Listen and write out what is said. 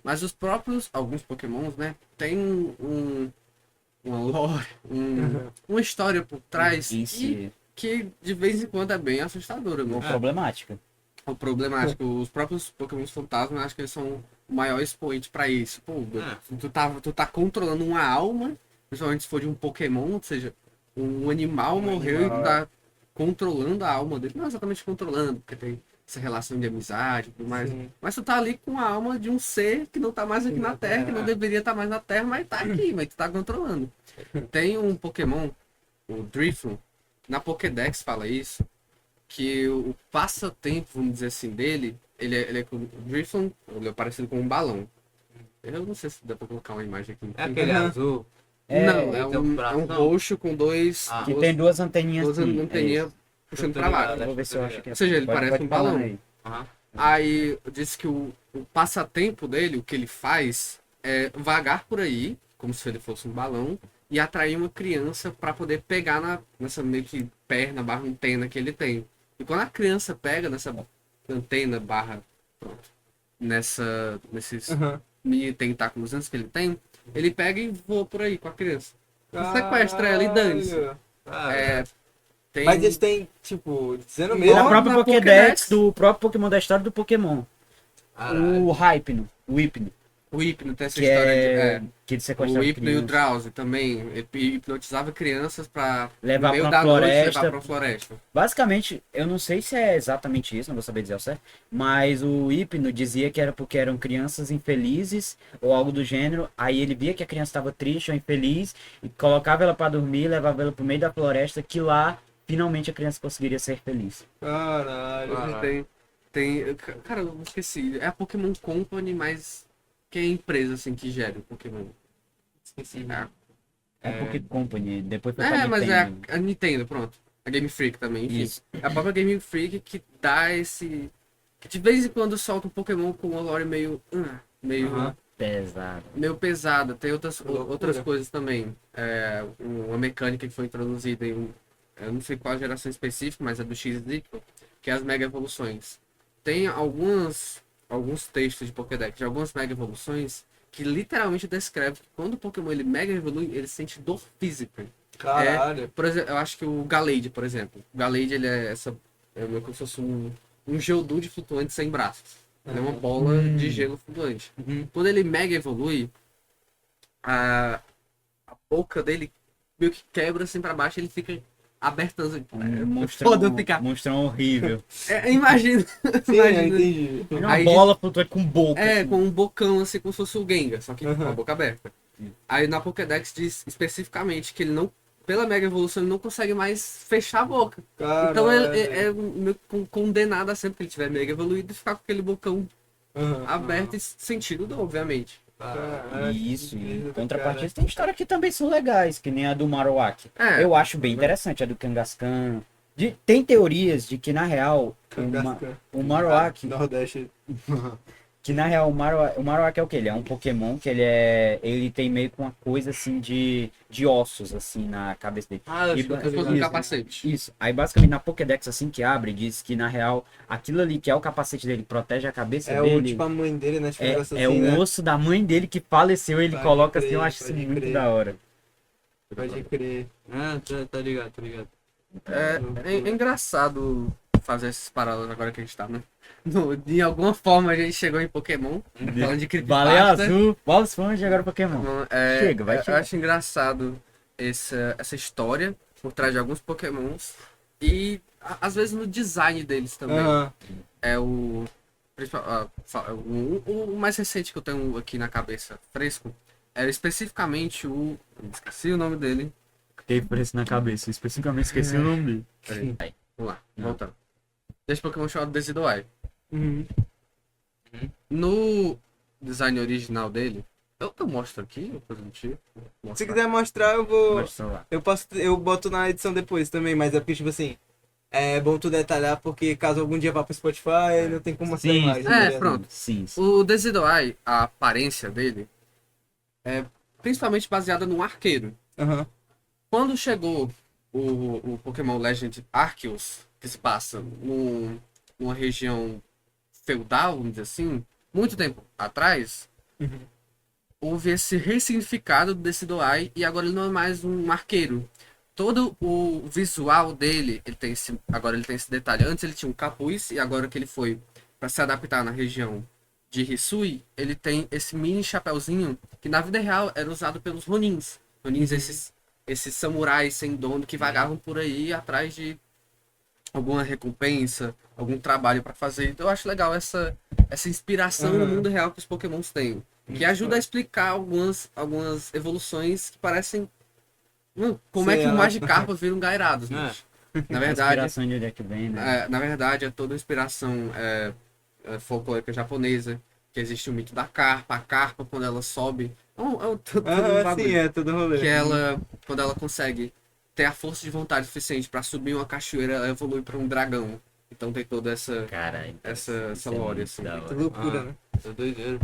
Mas os próprios, alguns Pokémons, né, tem uma lore, uma história por trás Isso. que de vez em quando é bem assustadora, Uma mano. problemática. O problemático, os próprios Pokémons fantasma, eu acho que eles são o maior expoente pra isso. Pô, tu tá controlando uma alma, principalmente se for de um Pokémon, ou seja, um animal morreu e tu tá controlando a alma dele. Não exatamente controlando, porque tem essa relação de amizade e tudo mais. Sim. Mas tu tá ali com a alma de um ser que não tá mais aqui na Terra, que não deveria estar mais na Terra, mas tá aqui, mas tu tá controlando. Tem um Pokémon, o Drifloon, na Pokédex fala isso, que o passatempo, vamos dizer assim, dele, ele é com o Drifloon, ele é parecido com um balão. Eu não sei se dá pra colocar uma imagem aqui. É aquele azul. Não, é tem um um bração? roxo com dois... Ah. Que tem duas anteninhas. duas assim, anteninhas puxando pra lá. Vou ver se eu acho que é. Ou seja, ele parece um falar balão. aí. Aham. Aí disse que o passatempo dele, o que ele faz, é vagar por aí, como se ele fosse um balão, e atrair uma criança pra poder pegar nessa meio que perna barra antena que ele tem. E quando a criança pega nessa antena barra, pronto, nesses mini tentáculos que ele tem, ele pega e voa por aí com a criança. Sequestra ela e dane-se. É, tem... Mas eles têm, tipo, dizendo Da mesmo. própria na Pokédex, Pokédex. do próprio Pokémon, da história do Pokémon. O Hypno, o Hypno, O Hypno tem essa que história é... de... que ele O sequestrava Hypno e o crianças. Drowsy também. Ele hipnotizava crianças pra Levar no meio pra da uma noite floresta. levar pra uma floresta. Basicamente, eu não sei se é exatamente isso, não vou saber dizer ao certo, mas o Hypno dizia que era porque eram crianças infelizes ou algo do gênero, aí ele via que a criança estava triste ou infeliz e colocava ela para dormir, levava ela pro meio da floresta, que lá finalmente a criança conseguiria ser feliz. Caralho. Cara, eu esqueci. É a Pokémon Company, mas que é a empresa assim que gera o Pokémon. Esqueci. É porque Company, depois foi pra Mas Nintendo. é a Nintendo, pronto. A Game Freak também, enfim. Isso. É a própria Game Freak que dá esse... Que de vez em quando solta um Pokémon com uma lore meio... Pesado. meio pesada. Tem outras Loucura. coisas também. Uma mecânica que foi introduzida eu não sei qual geração específica, mas é do XY, que é as Mega Evoluções. Tem alguns textos de Pokédex, de algumas Mega Evoluções, que literalmente descreve que quando o Pokémon ele Mega Evolui, ele sente dor física. Caralho. Por exemplo, eu acho que o Gallade, por exemplo. O Gallade, ele é meio como se fosse um Geodude flutuante sem braços. Ele é uma bola de gelo flutuante. Quando ele Mega Evolui, a boca dele meio que quebra assim pra baixo, ele fica abertão assim. Foda ficar. Monstrão horrível. Imagina. Sim, eu entendi. Uma Aí- bola flutuante com boca. Com um bocão assim, como se fosse o Gengar, só que com a boca aberta. Aí na Pokédex diz especificamente que ele não, pela Mega Evolução, ele não consegue mais fechar a boca. Caralho. Então ele é meio que condenado a sempre que ele tiver Mega Evoluído ficar com aquele bocão aberto e sentindo dor, obviamente. Caralho. Isso, e Beleza, contrapartida cara. tem histórias que também são legais, que nem a do Marowak. Eu acho bem interessante a do Kangaskhan. Tem teorias de que, na real, Kangaskhan. o Marowak, Nordeste. que na real o Marowak é o que? Ele é um Pokémon que ele tem meio que uma coisa assim de ossos assim na cabeça dele. Eu acho que E- fosse um isso. capacete. Isso. Aí basicamente na Pokédex assim que abre, diz que na real aquilo ali que é o capacete dele, que protege a cabeça É dele. o tipo a mãe dele, né? Tipo, um negócio É assim, o né? osso da mãe dele que faleceu, ele Pode coloca crer, assim, eu acho isso pode muito crer. da hora. Pode crer. Tá ligado, tá ligado. É engraçado fazer essas paradas agora que a gente tá, né? De alguma forma a gente chegou em Pokémon, falando de Baleia creepypasta. azul, Bob Esponja e agora Pokémon. Chega, vai Eu chegar. acho engraçado essa história por trás de alguns Pokémons e às vezes no design deles também. Aham. É o mais recente que eu tenho aqui na cabeça, fresco, é especificamente esqueci o nome dele. Teve preço na cabeça, especificamente esqueci o nome dele. Peraí. Vamos lá, voltando. Desse Pokémon chamado Decidueye. Uhum. No design original dele, eu mostro aqui, ou coisa do tipo. Se quiser mostrar, eu vou. Mostra lá. Eu boto na edição depois também, mas é porque, tipo assim, é bom tu detalhar, porque caso algum dia vá pro Spotify, não tem como mostrar Sim, imagem. sim. tá ligado? Pronto. Sim, sim. O Decidueye, a aparência dele é principalmente baseada num arqueiro. Aham. Quando chegou o Pokémon Legend Arceus, que se passa numa região feudal, vamos dizer assim, muito tempo atrás, houve esse ressignificado desse Doai e agora ele não é mais um arqueiro. Todo o visual dele, agora ele tem esse detalhe. Antes ele tinha um capuz e agora que ele foi para se adaptar na região de Hisui, ele tem esse mini chapéuzinho que na vida real era usado pelos Ronins. Ronins, esses samurais sem dono que vagavam por aí atrás de alguma recompensa, algum trabalho para fazer. Então eu acho legal essa inspiração no mundo real que os Pokémons têm. Que ajuda a explicar algumas evoluções que parecem. Como é Sei que o lá. Magikarpa vira um Gyarados, bicho? Na A verdade, inspiração de onde é que vem, né? na verdade, é toda inspiração folclórica japonesa. Que existe o mito da carpa. A carpa, quando ela sobe. Todo um bagulho. Sim, é todo rolê. Que ela, quando ela consegue ter a força de vontade suficiente para subir uma cachoeira, ela evolui para um dragão. Então tem toda essa Caralho. essa Isso é lore, muito assim. da hora. Loucura, né? É doideira.